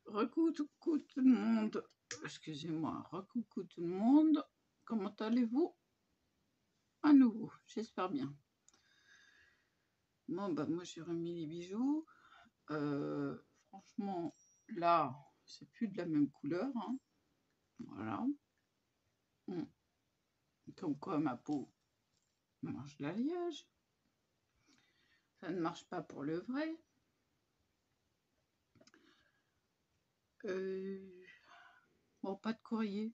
Recoucou tout le monde, excusez-moi, recoucou tout le monde, comment allez-vous à nouveau? J'espère bien. Bon, bah moi j'ai remis les bijoux, franchement, là, c'est plus de la même couleur, hein. Voilà. Comme quoi ma peau mange l'alliage, ça ne marche pas pour le vrai. Bon, pas de courrier.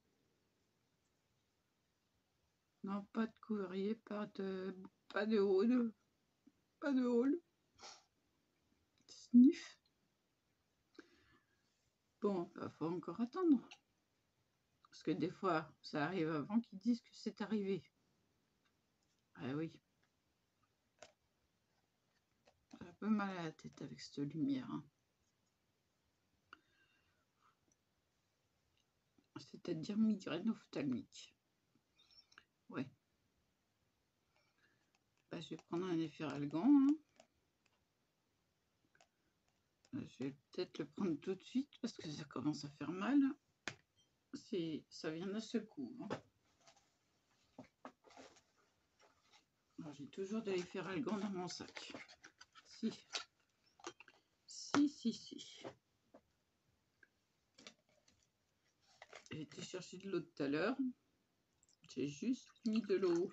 Non, pas de courrier, pas de haul. Pas de haul. Sniff. Bon, bah, faut encore attendre. Parce que des fois, ça arrive avant qu'ils disent que c'est arrivé. Ah oui. J'ai un peu mal à la tête avec cette lumière, hein. C'est-à-dire migraine ophtalmique. Ouais. Bah, je vais prendre un efferalgan, hein. Je vais peut-être le prendre tout de suite parce que ça commence à faire mal. Ça vient d'un seul coup, hein. J'ai toujours de l'efferalgan dans mon sac. Si. J'ai été chercher de l'eau tout à l'heure. J'ai juste mis de l'eau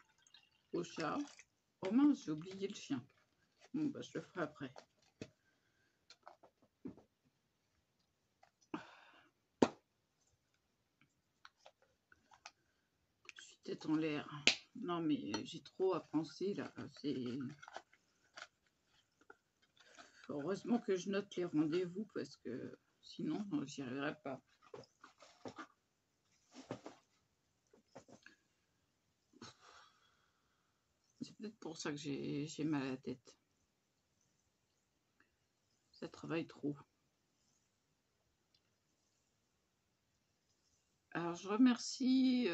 au chat. Oh mince, j'ai oublié le chien. Bon, bah, je le ferai après. Je suis tête en l'air. Non, mais j'ai trop à penser là. Heureusement que je note les rendez-vous parce que sinon, j'y arriverai pas. C'est peut-être pour ça que j'ai mal à la tête. Ça travaille trop. Alors, je remercie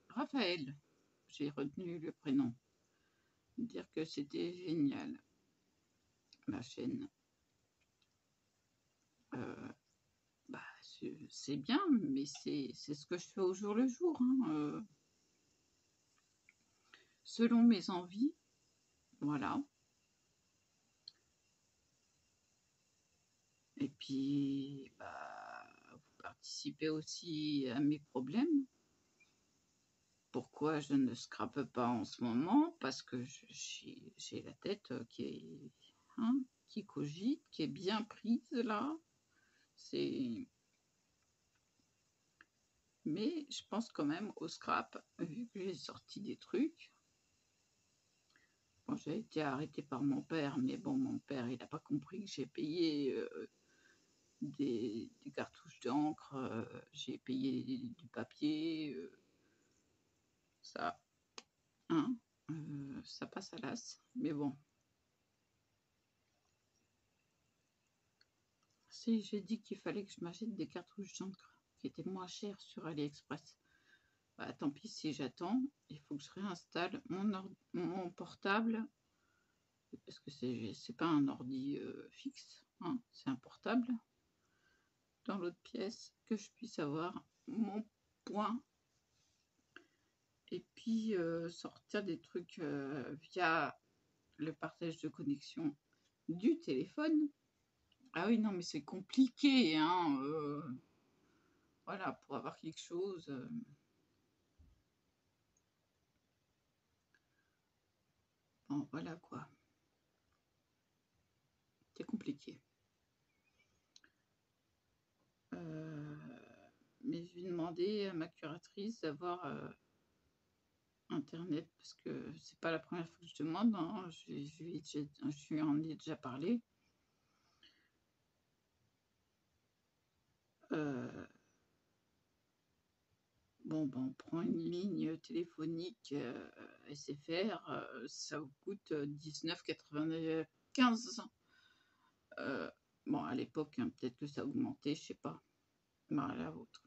Raphaël. J'ai retenu le prénom. Dire que c'était génial. La chaîne. Bah, c'est bien, mais c'est ce que je fais au jour le jour, hein, selon mes envies. Voilà. Et puis, bah, vous participez aussi à mes problèmes. Pourquoi je ne scrape pas en ce moment? Parce que j'ai la tête qui cogite, qui est bien prise là. Mais je pense quand même au scrap, vu que j'ai sorti des trucs. Bon, j'ai été arrêtée par mon père, mais bon, mon père, il n'a pas compris que j'ai payé des cartouches d'encre, j'ai payé du papier, ça, hein, ça passe à l'as, mais bon. Si j'ai dit qu'il fallait que je m'achète des cartouches d'encre qui étaient moins chères sur AliExpress. Bah, tant pis si j'attends, il faut que je réinstalle mon portable, parce que c'est pas un ordi fixe, hein, c'est un portable, dans l'autre pièce, que je puisse avoir mon point, et puis sortir des trucs via le partage de connexion du téléphone. Ah oui, non, mais c'est compliqué, hein, voilà, pour avoir quelque chose. Bon, voilà quoi. C'est compliqué. Mais je vais demander à ma curatrice d'avoir Internet, parce que c'est pas la première fois que je demande, hein. Je lui en ai déjà parlé. Bon, ben, on prend une ligne téléphonique SFR, ça vous coûte 19,95 €. Bon, à l'époque, hein, peut-être que ça a augmenté, je sais pas. Bah, la vôtre.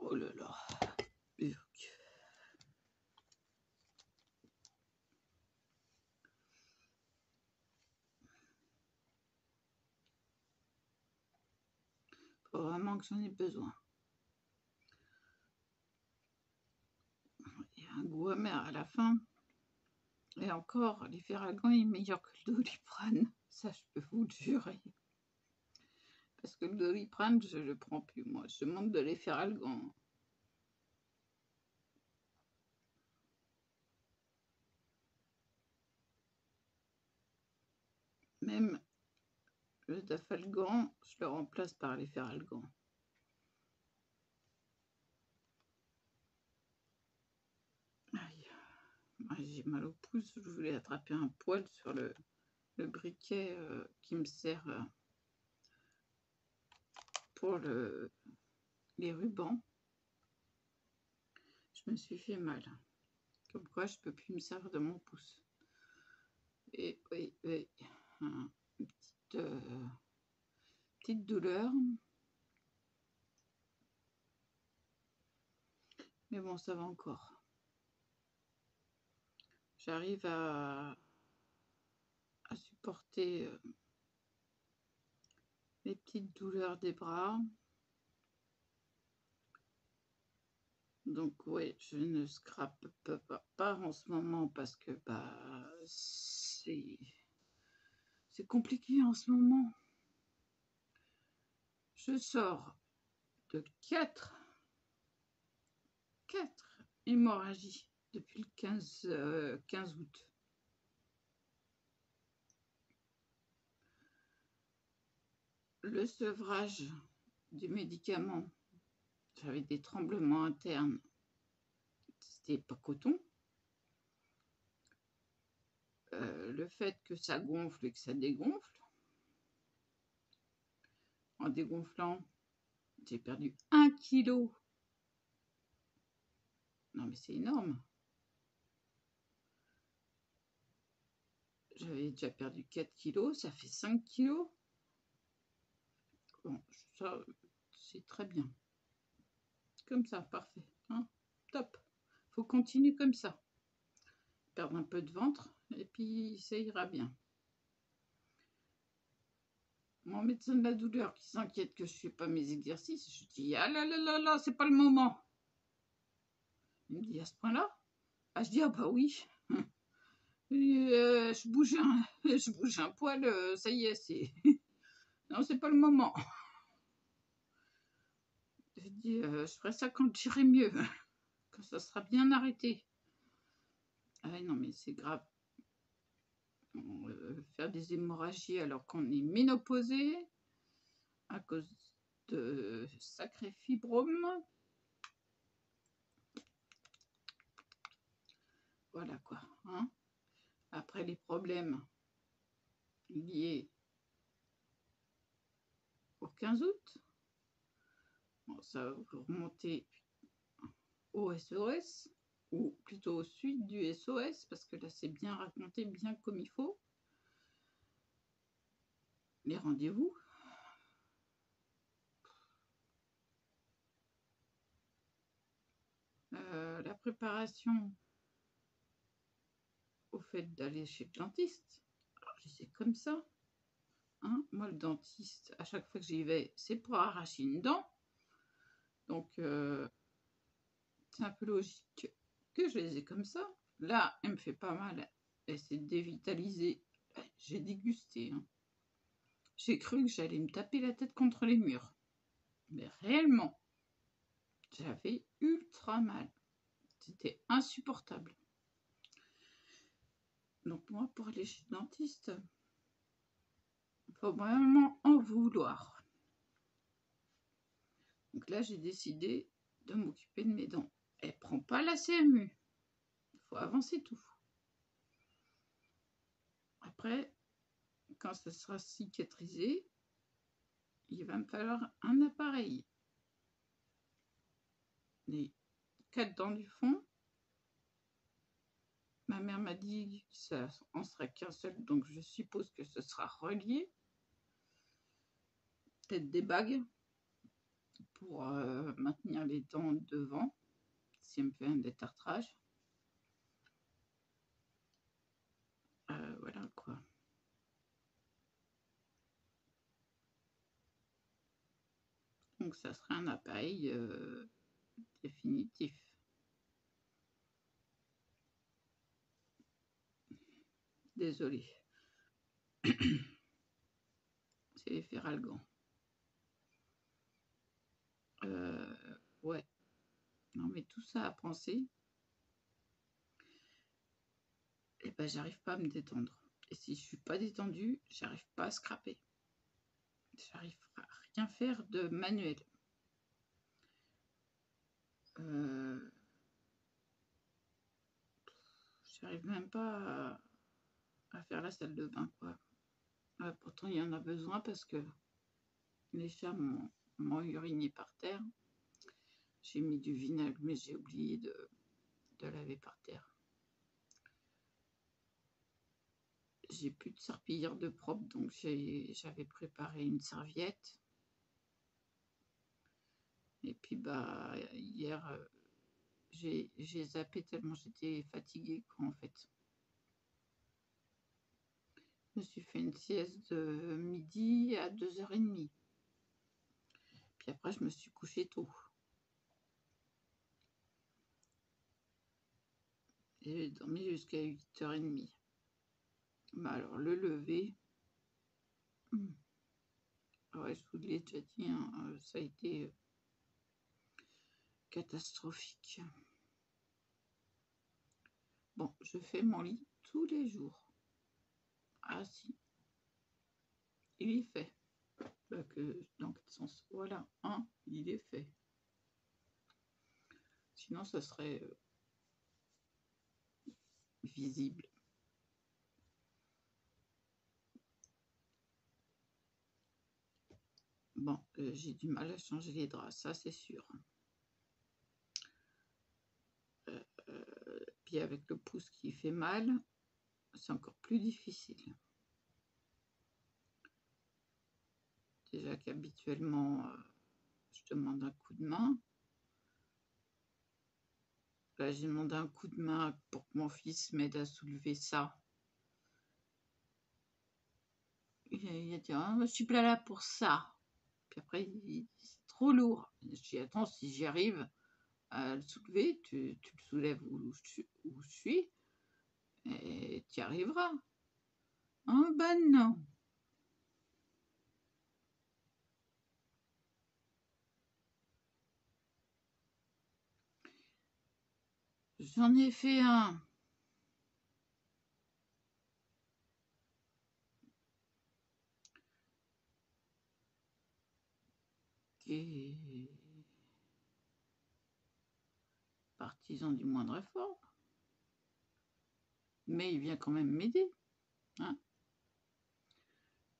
Oh là là. Urk. Faut vraiment que j'en ai besoin. Il y a un goût amer à la fin. Et encore, l'Efferalgan est meilleur que le Doliprane. Ça, je peux vous le jurer. Parce que le Doliprane, je le prends plus, moi. Je manque de l'Efferalgan. Même le Dafalgan, je le remplace par l'Efferalgan. Aïe, j'ai mal au pouce. Je voulais attraper un poil sur le briquet qui me sert pour les rubans. Je me suis fait mal. Comme quoi, je peux plus me servir de mon pouce. Et oui, une petite douleur. Mais bon, ça va encore. J'arrive à supporter les petites douleurs des bras. Donc oui, je ne scrape pas en ce moment parce que bah c'est compliqué en ce moment. Je sors de 4 hémorragies depuis le 15 août. Le sevrage du médicament, j'avais des tremblements internes, c'était pas coton. Le fait que ça gonfle et que ça dégonfle, en dégonflant, j'ai perdu 1 kilo. Non mais c'est énorme. J'avais déjà perdu 4 kilos, ça fait 5 kilos. Bon, ça, c'est très bien. Comme ça, parfait. Hein, top. Faut continuer comme ça. Perdre un peu de ventre et puis ça ira bien. Mon médecin de la douleur qui s'inquiète que je ne fais pas mes exercices, je dis ah là là là là, c'est pas le moment. Il me dit à ce point-là. Ah, je dis ah bah oui. Je bouge un poil, ça y est, c'est. Non, c'est pas le moment. Je dis je ferai ça quand j'irai mieux, quand ça sera bien arrêté. Ah non, mais c'est grave. Faire des hémorragies alors qu'on est ménopausé à cause de sacrés fibromes. Voilà quoi. Hein. Après les problèmes liés au 15 août, bon, ça va remonter au SOS, ou plutôt au suite du SOS, parce que là c'est bien raconté, bien comme il faut. Les rendez-vous. La préparation au fait d'aller chez le dentiste. Alors je sais comme ça. Hein, moi le dentiste, à chaque fois que j'y vais, c'est pour arracher une dent. Donc c'est un peu logique que je les ai comme ça. Là, elle me fait pas mal. Elle s'est dévitalisée. J'ai dégusté. Hein. J'ai cru que j'allais me taper la tête contre les murs. Mais réellement, j'avais ultra mal. C'était insupportable. Donc moi, pour aller chez le dentiste, il faut vraiment en vouloir. Donc là, j'ai décidé de m'occuper de mes dents. Elle prend pas la CMU. Il faut avancer tout. Après, quand ça sera cicatrisé, il va me falloir un appareil. Les 4 dents du fond. Ma mère m'a dit que ça en serait qu'un seul, donc je suppose que ce sera relié. Peut-être des bagues pour maintenir les dents devant, si elle me fait un détartrage. Voilà quoi. Donc ça serait un appareil définitif. Désolée. C'est les Feralgan. Ouais. Non mais tout ça à penser. Et ben j'arrive pas à me détendre. Et si je suis pas détendue, j'arrive pas à scraper. J'arrive à rien faire de manuel. J'arrive même pas à faire la salle de bain, quoi. Pourtant, il y en a besoin parce que les chats m'ont uriné par terre. J'ai mis du vinaigre, mais j'ai oublié de laver par terre. J'ai plus de serpillière de propre, donc j'avais préparé une serviette. Et puis, bah, hier, j'ai zappé tellement j'étais fatiguée, quoi, en fait. Je me suis fait une sieste de midi à 2h30. Puis après, je me suis couchée tôt. Et j'ai dormi jusqu'à 8h30. Bah alors, le lever, ouais, je vous l'ai déjà dit, hein, ça a été catastrophique. Bon, je fais mon lit tous les jours. Ah si, il est fait. Bah, dans quel sens? Voilà, il est fait. Sinon, ça serait visible. Bon, j'ai du mal à changer les draps, ça c'est sûr. Puis avec le pouce qui fait mal, c'est encore plus difficile. Déjà qu'habituellement, je demande un coup de main. Là, j'ai demandé un coup de main pour que mon fils m'aide à soulever ça. Il a dit, ah, je suis pas là pour ça. Puis après, il dit, c'est trop lourd. Je dis, attends, si j'y arrive à le soulever, tu le soulèves où je suis, et tu y arriveras. Ah ben non. J'en ai fait un. Qui est partisan du moindre effort. Mais il vient quand même m'aider. Hein.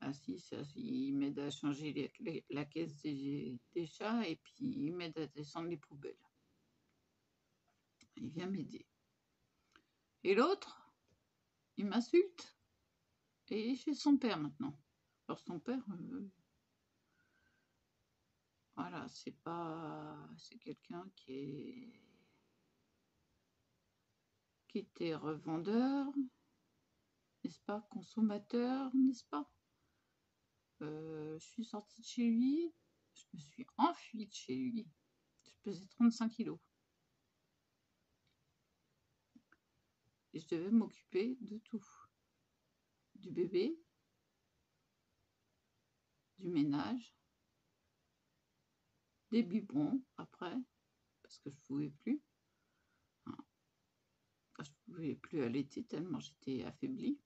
Ah si, ça, il m'aide à changer la caisse des chats et puis il m'aide à descendre les poubelles. Il vient m'aider. Et l'autre, il m'insulte. Et il est chez son père maintenant. Alors son père, voilà, c'est quelqu'un qui était revendeur, n'est-ce pas, consommateur, n'est-ce pas. Je suis sortie de chez lui, je me suis enfuie de chez lui. Je pesais 35 kilos. Et je devais m'occuper de tout. Du bébé, du ménage, des biberons après, parce que je ne pouvais plus. Je ne pouvais plus allaiter tellement j'étais affaiblie.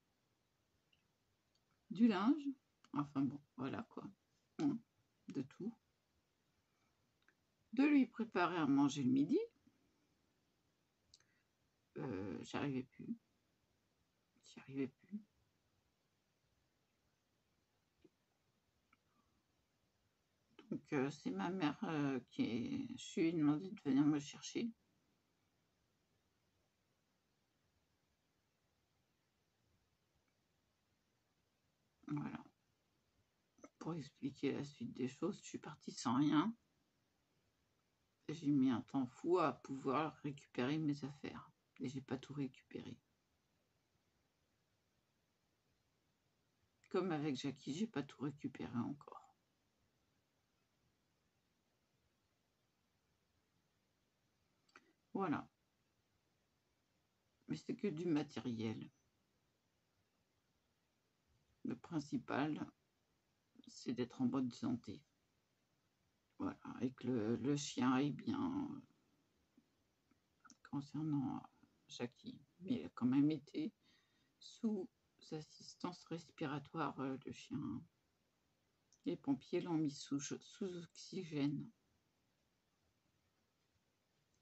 Du linge, enfin bon, voilà quoi. De tout. De lui préparer à manger le midi. J'y arrivais plus. Donc, c'est ma mère je lui ai demandé de venir me chercher. Voilà. Pour expliquer la suite des choses, je suis partie sans rien. J'ai mis un temps fou à pouvoir récupérer mes affaires. Et j'ai pas tout récupéré. Comme avec Jackie, j'ai pas tout récupéré encore. Voilà. Mais c'est que du matériel. Le principal, c'est d'être en bonne santé. Voilà, et que le chien aille bien. Concernant Jackie, mais il a quand même été sous assistance respiratoire, le chien. Les pompiers l'ont mis sous oxygène.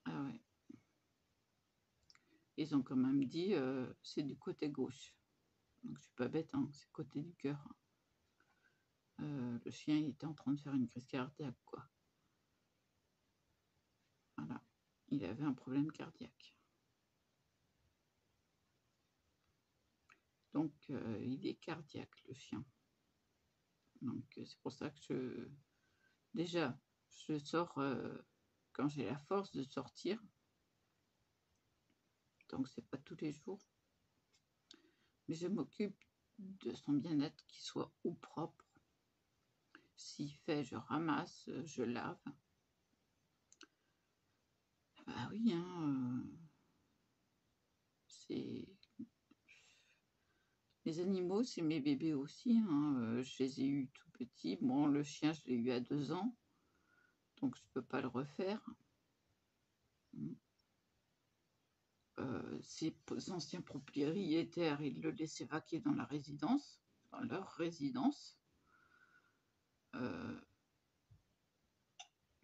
Ah ouais. Ils ont quand même dit c'est du côté gauche. Donc je suis pas bête, hein, c'est côté du cœur. Le chien il était en train de faire une crise cardiaque, quoi. Voilà. Il avait un problème cardiaque. Donc il est cardiaque, le chien. Donc c'est pour ça que déjà, je sors quand j'ai la force de sortir. Donc c'est pas tous les jours. Mais je m'occupe de son bien-être, qu'il soit au propre. S'il fait, je ramasse, je lave. Bah oui, hein, c'est... Les animaux, c'est mes bébés aussi, hein. Je les ai eus tout petits. Bon, le chien, je l'ai eu à 2 ans. Donc je peux pas le refaire. Ses anciens propriétaires, ils le laissaient vaquer dans la résidence, dans leur résidence.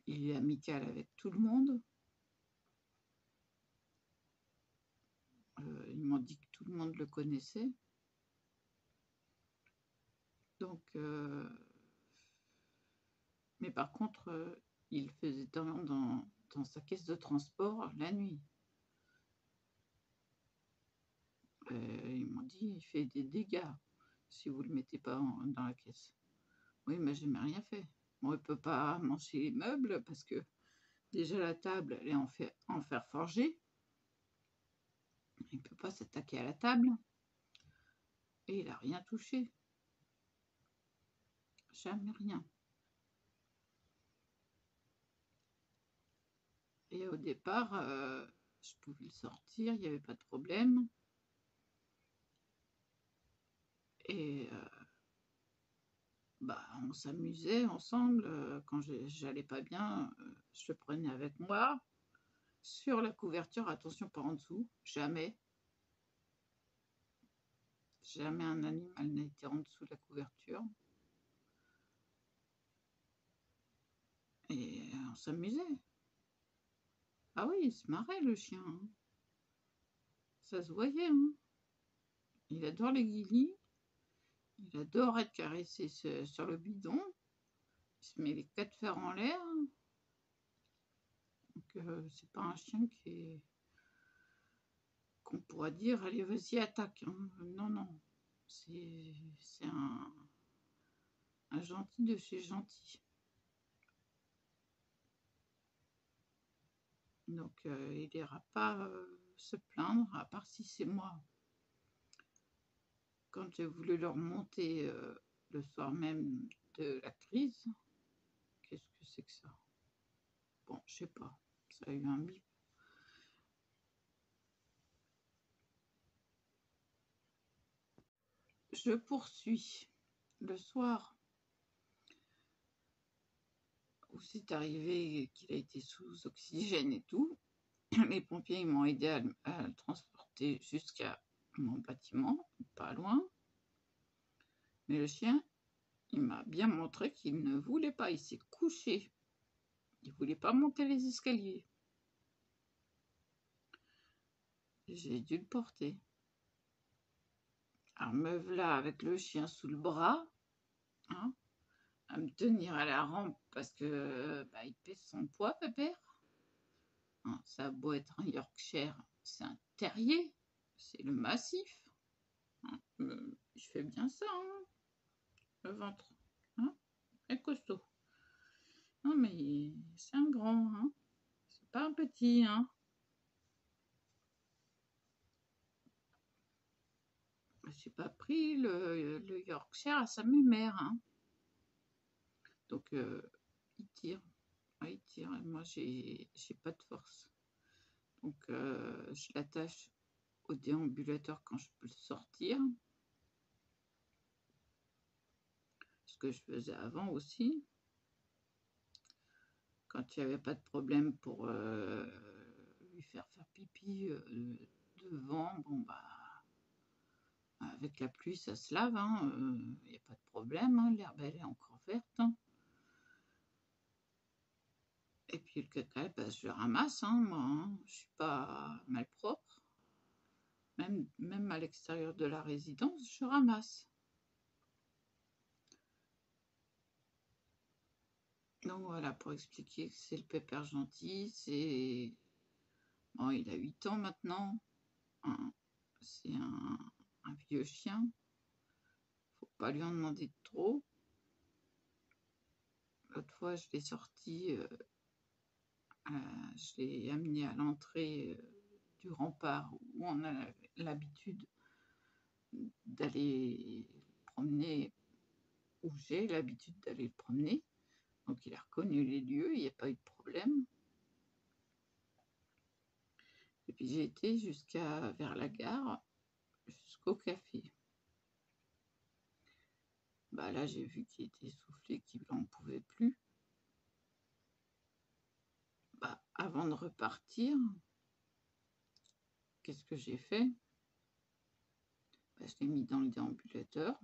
Il est amical avec tout le monde. Ils m'ont dit que tout le monde le connaissait. Donc, mais par contre, il faisait dans sa caisse de transport la nuit. Ils m'ont dit, il fait des dégâts si vous ne le mettez pas dans la caisse. Oui, mais j'ai jamais rien fait. Bon, il ne peut pas manger les meubles parce que déjà la table, elle est en fer forgé. Il ne peut pas s'attaquer à la table. Et il n'a rien touché. Jamais rien. Et au départ, je pouvais le sortir, il n'y avait pas de problème. Et on s'amusait ensemble. Quand j'allais pas bien, je le prenais avec moi. Sur la couverture, attention, pas en dessous, jamais. Jamais un animal n'a été en dessous de la couverture. Et on s'amusait. Ah oui, il se marrait, le chien. Ça se voyait, hein. Il adore les guilis. Il adore être caressé sur le bidon. Il se met les 4 fers en l'air. Donc c'est pas un chien qu'on pourra dire allez vas-y attaque, hein. Non, non. C'est un gentil de chez gentil. Donc il n'ira pas se plaindre, à part si c'est moi. Quand j'ai voulu le remonter le soir même de la crise, qu'est-ce que c'est que ça? Bon, je sais pas, ça a eu un bip. Je poursuis. Le soir où c'est arrivé qu'il a été sous oxygène et tout, les pompiers m'ont aidé à le transporter jusqu'à mon bâtiment, pas loin. Mais le chien, il m'a bien montré qu'il ne voulait pas, il s'est couché. Il ne voulait pas monter les escaliers. J'ai dû le porter. Alors me voilà avec le chien sous le bras, hein, à me tenir à la rampe parce que bah, il pèse son poids, pépère. Hein, ça a beau être un Yorkshire, c'est un terrier, c'est le massif. Hein, je fais bien ça, hein, le ventre. Hein, très costaud. Non, mais c'est un grand, hein. C'est pas un petit, hein. J'ai pas pris le Yorkshire à sa mère, hein. Donc, il tire. Ouais, il tire. Et moi, j'ai pas de force. Donc, je l'attache au déambulateur quand je peux le sortir. Ce que je faisais avant aussi. Quand il n'y avait pas de problème pour lui faire pipi devant, bon, bah, avec la pluie, ça se lave, hein. Il n'y a pas de problème, hein. L'herbe, elle est encore verte, hein. Et puis le caca, bah, je le ramasse, hein, moi, hein. Je suis pas malpropre. Même à l'extérieur de la résidence, je ramasse. Donc voilà, pour expliquer que c'est le pépère gentil, c'est... Bon, il a 8 ans maintenant. Hein. C'est un vieux chien. Faut pas lui en demander trop. L'autre fois, je l'ai sorti, je l'ai amené à l'entrée du rempart où on a l'habitude d'aller promener, où j'ai l'habitude d'aller le promener. Donc il a reconnu les lieux, il n'y a pas eu de problème. Et puis j'ai été vers la gare, jusqu'au café. Bah là, j'ai vu qu'il était essoufflé, qu'il n'en pouvait plus. Bah, avant de repartir, qu'est-ce que j'ai fait? Bah, je l'ai mis dans le déambulateur.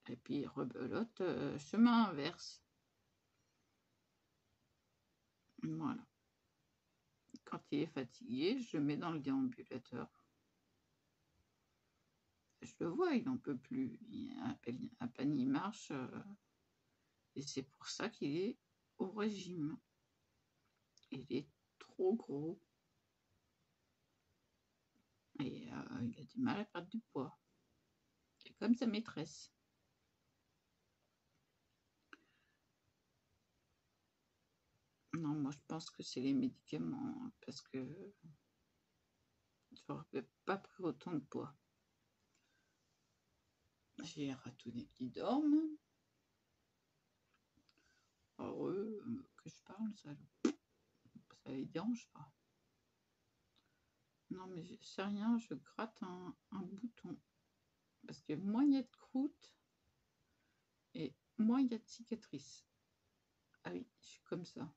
Et puis rebelote, chemin inverse. Voilà. Quand il est fatigué, je le mets dans le déambulateur. Je le vois, il n'en peut plus. À peine il marche. Et c'est pour ça qu'il est au régime. Il est trop gros. Et il a du mal à perdre du poids. Et comme sa maîtresse. Non, moi je pense que c'est les médicaments. Parce que je n'aurais pas pris autant de poids. J'ai ratonnés qui dorment. Alors eux, que je parle, ça les dérange pas. Non, mais c'est rien, je gratte un bouton. Parce que moins il y a de croûte et moins il y a de cicatrices. Ah oui, je suis comme ça.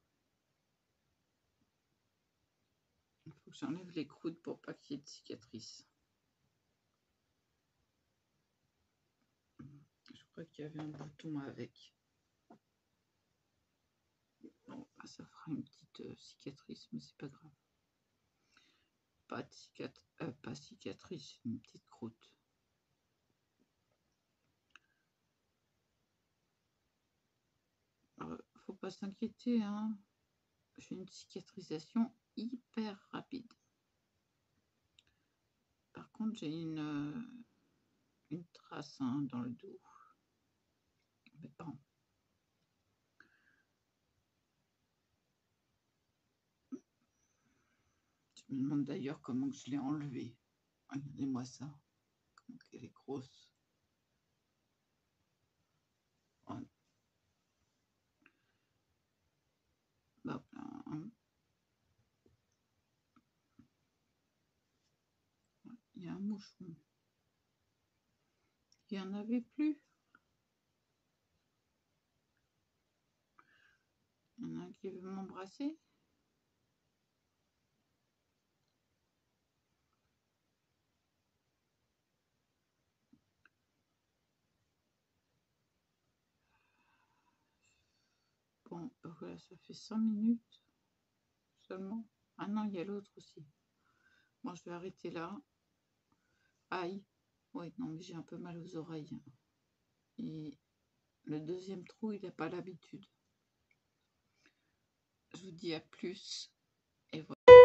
Il faut que j'enlève les croûtes pour pas qu'il y ait de cicatrices. Je crois qu'il y avait un bouton avec. Bon, bah, ça fera une petite cicatrice, mais c'est pas grave. Pas cicatrice, une petite croûte. Faut pas s'inquiéter, hein. J'ai une cicatrisation hyper rapide. Par contre, j'ai une trace, hein, dans le dos. Mais bon. Je me demande d'ailleurs comment je l'ai enlevée. Regardez-moi ça. Comment elle est grosse. Voilà. Bah, il y a un moucheron. Il n'y en avait plus. Il y en a un qui veut m'embrasser. Bon, voilà, ça fait 5 minutes seulement. Ah non, il y a l'autre aussi. Bon, je vais arrêter là. Aïe. Oui, non, mais j'ai un peu mal aux oreilles. Et Le deuxième trou, il n'a pas l'habitude. Je vous dis à plus. Et voilà.